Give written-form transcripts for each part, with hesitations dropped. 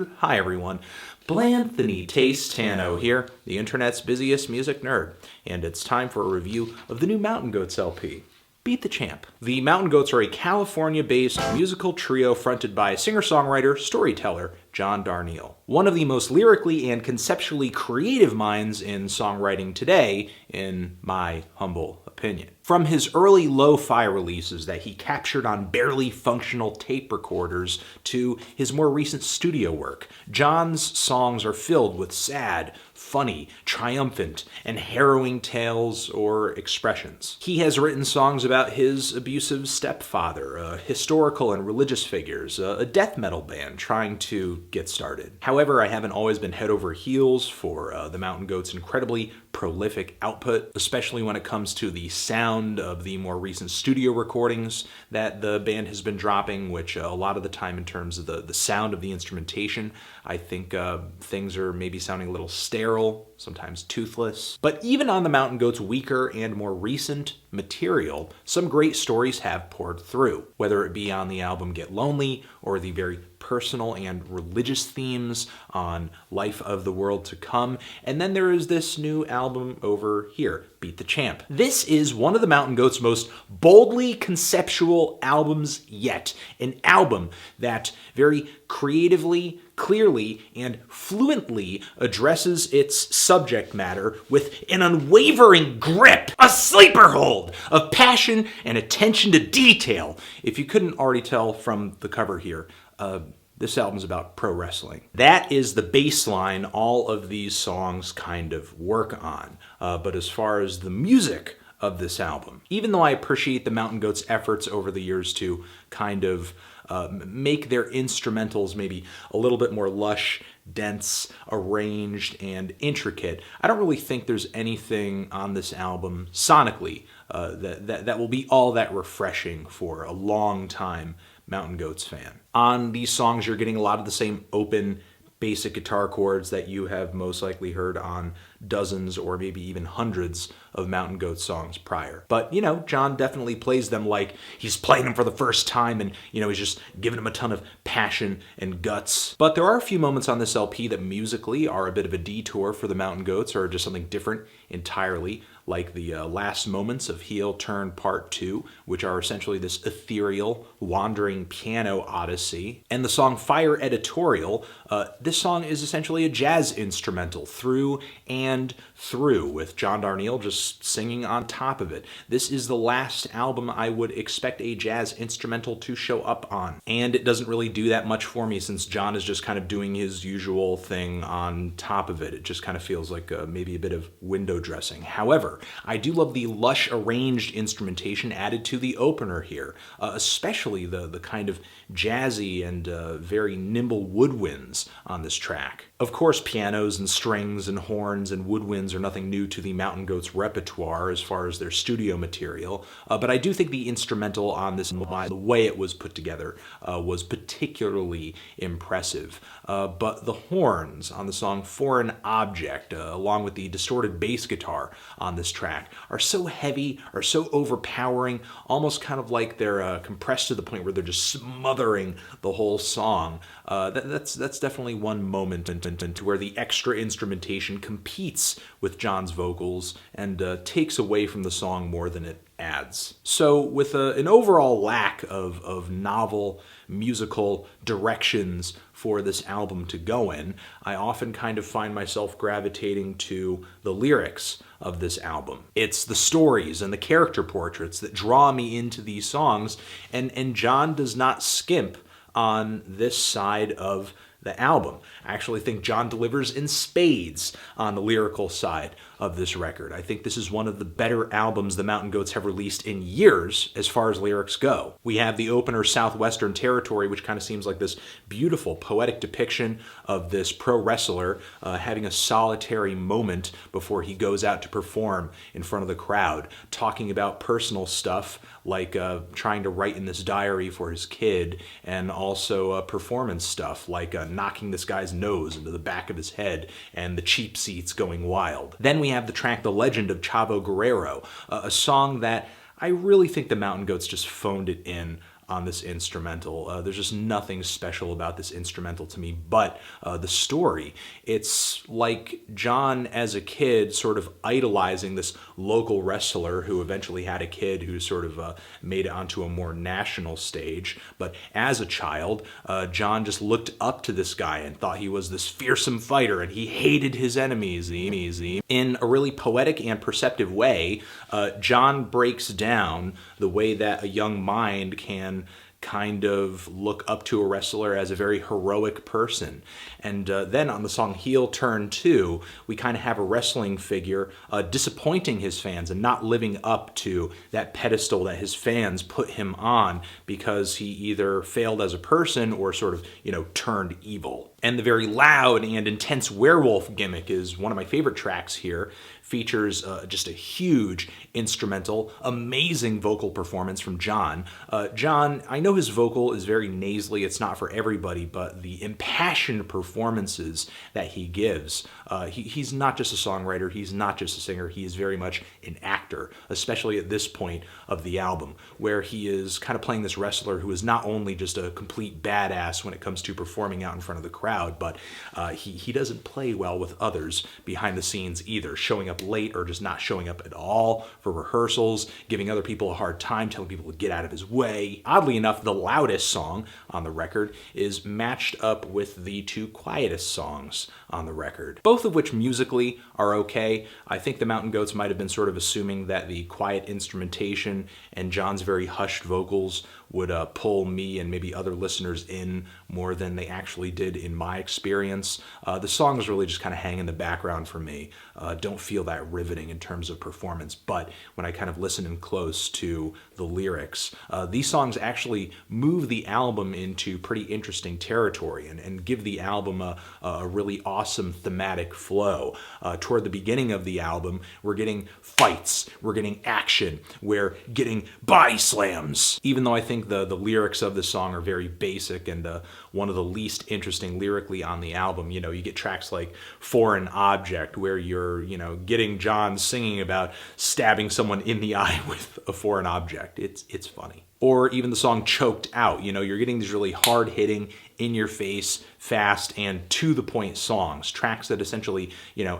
Hi everyone, Blanthony Tastano here, the internet's busiest music nerd, and it's time for a review of the new Mountain Goats LP, Beat the Champ. The Mountain Goats are a California-based musical trio fronted by singer-songwriter, storyteller, John Darnielle. One of the most lyrically and conceptually creative minds in songwriting today, in my humble opinion. From his early lo-fi releases that he captured on barely functional tape recorders to his more recent studio work, John's songs are filled with sad, funny, triumphant, and harrowing tales or expressions. He has written songs about his abusive stepfather, historical and religious figures, a death metal band trying to get started. However, I haven't always been head over heels for the Mountain Goats' incredibly prolific output, especially when it comes to the sound of the more recent studio recordings that the band has been dropping, which a lot of the time in terms of the sound of the instrumentation, I think things are maybe sounding a little sterile, sometimes toothless. But even on the Mountain Goats' weaker and more recent material, some great stories have poured through, whether it be on the album Get Lonely or the very personal and religious themes on Life of the World to Come. And then there is this new album over here, Beat the Champ. This is one of the Mountain Goats' most boldly conceptual albums yet. An album that very creatively, clearly, and fluently addresses its subject matter with an unwavering grip, a sleeper hold of passion and attention to detail. If you couldn't already tell from the cover here, this album's about pro wrestling. That is the baseline all of these songs kind of work on. But as far as the music of this album, even though I appreciate the Mountain Goats' efforts over the years to kind of make their instrumentals maybe a little bit more lush, dense, arranged, and intricate, I don't really think there's anything on this album sonically that will be all that refreshing for a long time Mountain Goats fan. On these songs, you're getting a lot of the same open, basic guitar chords that you have most likely heard on dozens or maybe even hundreds of Mountain Goats songs prior. But, you know, John definitely plays them like he's playing them for the first time and, you know, he's just giving them a ton of passion and guts. But there are a few moments on this LP that musically are a bit of a detour for the Mountain Goats or just something different entirely, like the last moments of Heel Turn Part 2, which are essentially this ethereal, wandering piano odyssey. And the song Fire Editorial, this song is essentially a jazz instrumental through and through, with John Darnielle just singing on top of it. This is the last album I would expect a jazz instrumental to show up on. And it doesn't really do that much for me since John is just kind of doing his usual thing on top of it. It just kind of feels like maybe a bit of window dressing. However, I do love the lush arranged instrumentation added to the opener here, especially the kind of jazzy and very nimble woodwinds on this track. Of course, pianos and strings and horns and woodwinds are nothing new to the Mountain Goats repertoire as far as their studio material, but I do think the instrumental on this, the way it was put together, was particularly impressive. But the horns on the song Foreign Object, along with the distorted bass guitar on this track, are so heavy, are so overpowering, almost kind of like they're compressed to the point where they're just smothering the whole song. That's definitely one moment to where the extra instrumentation competes with John's vocals and takes away from the song more than it adds. So with an overall lack of novel musical directions for this album to go in, I often kind of find myself gravitating to the lyrics of this album. It's the stories and the character portraits that draw me into these songs, and John does not skimp on this side of the album. I actually think John delivers in spades on the lyrical side of this record. I think this is one of the better albums the Mountain Goats have released in years as far as lyrics go. We have the opener Southwestern Territory, which kind of seems like this beautiful poetic depiction of this pro wrestler having a solitary moment before he goes out to perform in front of the crowd, talking about personal stuff like trying to write in this diary for his kid, and also performance stuff like knocking this guy's nose into the back of his head and the cheap seats going wild. Then we have the track The Legend of Chavo Guerrero, a song that I really think the Mountain Goats just phoned it in on this instrumental. There's just nothing special about this instrumental to me, but the story. It's like John as a kid sort of idolizing this local wrestler who eventually had a kid who sort of made it onto a more national stage. But as a child, John just looked up to this guy and thought he was this fearsome fighter, and he hated his enemies. In a really poetic and perceptive way, John breaks down the way that a young mind can kind of look up to a wrestler as a very heroic person. And then on the song Heel Turn 2, we kind of have a wrestling figure disappointing his fans and not living up to that pedestal that his fans put him on because he either failed as a person or sort of, turned evil. And the very loud and intense Werewolf gimmick is one of my favorite tracks here. Features just a huge instrumental, amazing vocal performance from John. John, I know his vocal is very nasally, it's not for everybody, but the impassioned performances that he gives, he's not just a songwriter, he's not just a singer, he is very much an actor, especially at this point of the album, where he is kind of playing this wrestler who is not only just a complete badass when it comes to performing out in front of the crowd, but he doesn't play well with others behind the scenes either, showing up late or just not showing up at all for rehearsals, giving other people a hard time, telling people to get out of his way. Oddly enough, the loudest song on the record is matched up with the two quietest songs on the record, both of which musically are okay. I think the Mountain Goats might have been sort of assuming that the quiet instrumentation and John's very hushed vocals would pull me and maybe other listeners in more than they actually did in my experience. The songs really just kind of hang in the background for me. Don't feel that riveting in terms of performance, but when I kind of listen in close to the lyrics, these songs actually move the album into pretty interesting territory and give the album a really awesome thematic flow. Toward the beginning of the album, we're getting fights, we're getting action, we're getting body slams. Even though I think the lyrics of the song are very basic and one of the least interesting lyrically on the album. You get tracks like Foreign Object, where you're, getting John singing about stabbing someone in the eye with a foreign object. It's funny. Or even the song Choked Out, you're getting these really hard-hitting, in-your-face, fast, and to-the-point songs, tracks that essentially,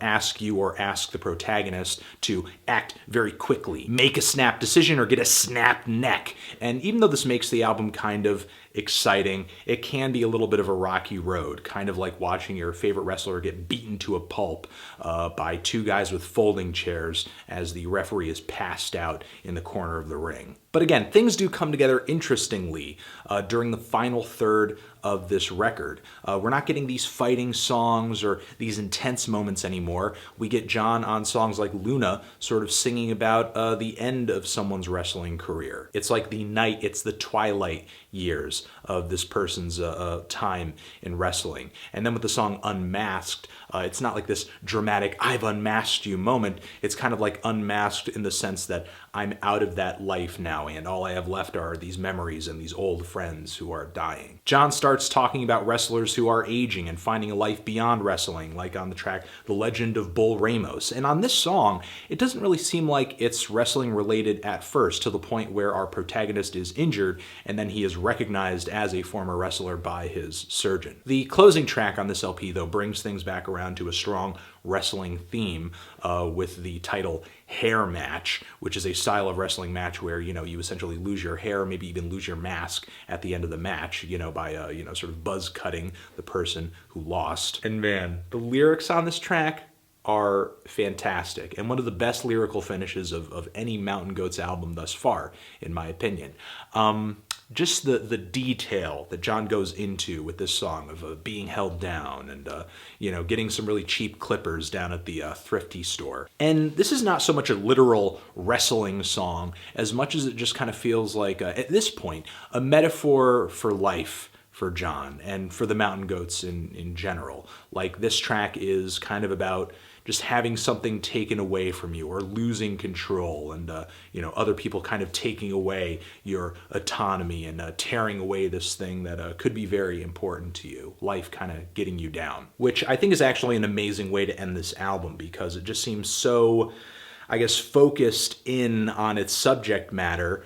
ask you or ask the protagonist to act very quickly, make a snap decision or get a snap neck. And even though this makes the album kind of exciting, it can be a little bit of a rocky road, kind of like watching your favorite wrestler get beaten to a pulp by two guys with folding chairs as the referee is passed out in the corner of the ring. But again, things do come together interestingly during the final third of this record. We're not getting these fighting songs or these intense moments anymore. We get John on songs like Luna sort of singing about the end of someone's wrestling career. It's like it's the twilight years of this person's time in wrestling. And then with the song Unmasked, it's not like this dramatic, I've unmasked you moment. It's kind of like unmasked in the sense that I'm out of that life now, and all I have left are these memories and these old friends who are dying. John starts talking about wrestlers who are aging and finding a life beyond wrestling, like on the track The Legend of Bull Ramos. And on this song, it doesn't really seem like it's wrestling related at first, to the point where our protagonist is injured and then he is recognized as a former wrestler by his surgeon. The closing track on this LP, though, brings things back around to a strong wrestling theme with the title Hair Match, which is a style of wrestling match where, you essentially lose your hair, maybe even lose your mask at the end of the match, by, sort of buzz cutting the person who lost. And man, the lyrics on this track are fantastic and one of the best lyrical finishes of any Mountain Goats album thus far, in my opinion. Just the detail that John goes into with this song of being held down and, getting some really cheap clippers down at the thrifty store. And this is not so much a literal wrestling song as much as it just kind of feels like, at this point, a metaphor for life for John and for the Mountain Goats in general. Like, this track is kind of about just having something taken away from you or losing control and, other people kind of taking away your autonomy and tearing away this thing that could be very important to you. Life kind of getting you down, which I think is actually an amazing way to end this album because it just seems so, I guess, focused in on its subject matter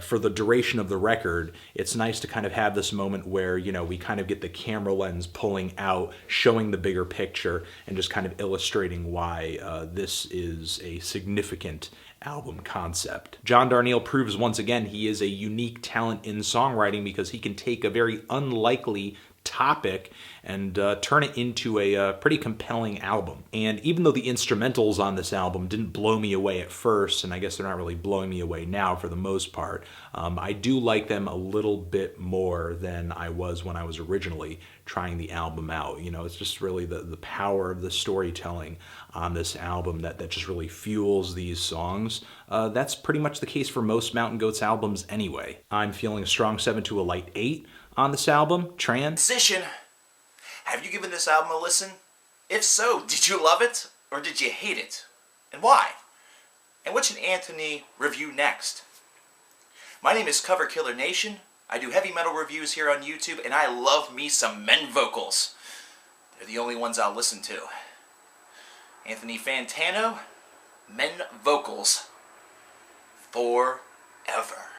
for the duration of the record, it's nice to kind of have this moment where, you know, we kind of get the camera lens pulling out, showing the bigger picture, and just kind of illustrating why this is a significant album concept. John Darnielle proves once again he is a unique talent in songwriting because he can take a very unlikely topic and turn it into a pretty compelling album. And even though the instrumentals on this album didn't blow me away at first, and I guess they're not really blowing me away now for the most part, I do like them a little bit more than I was when I was originally trying the album out. You know, it's just really the power of the storytelling on this album that just really fuels these songs. That's pretty much the case for most Mountain Goats albums anyway. I'm feeling a strong 7 to a light 8 on this album. Transition. Have you given this album a listen? If so, did you love it or did you hate it? And why? And what should Anthony review next? My name is Cover Killer Nation. I do heavy metal reviews here on YouTube, and I love me some men vocals. They're the only ones I'll listen to. Anthony Fantano, men vocals forever.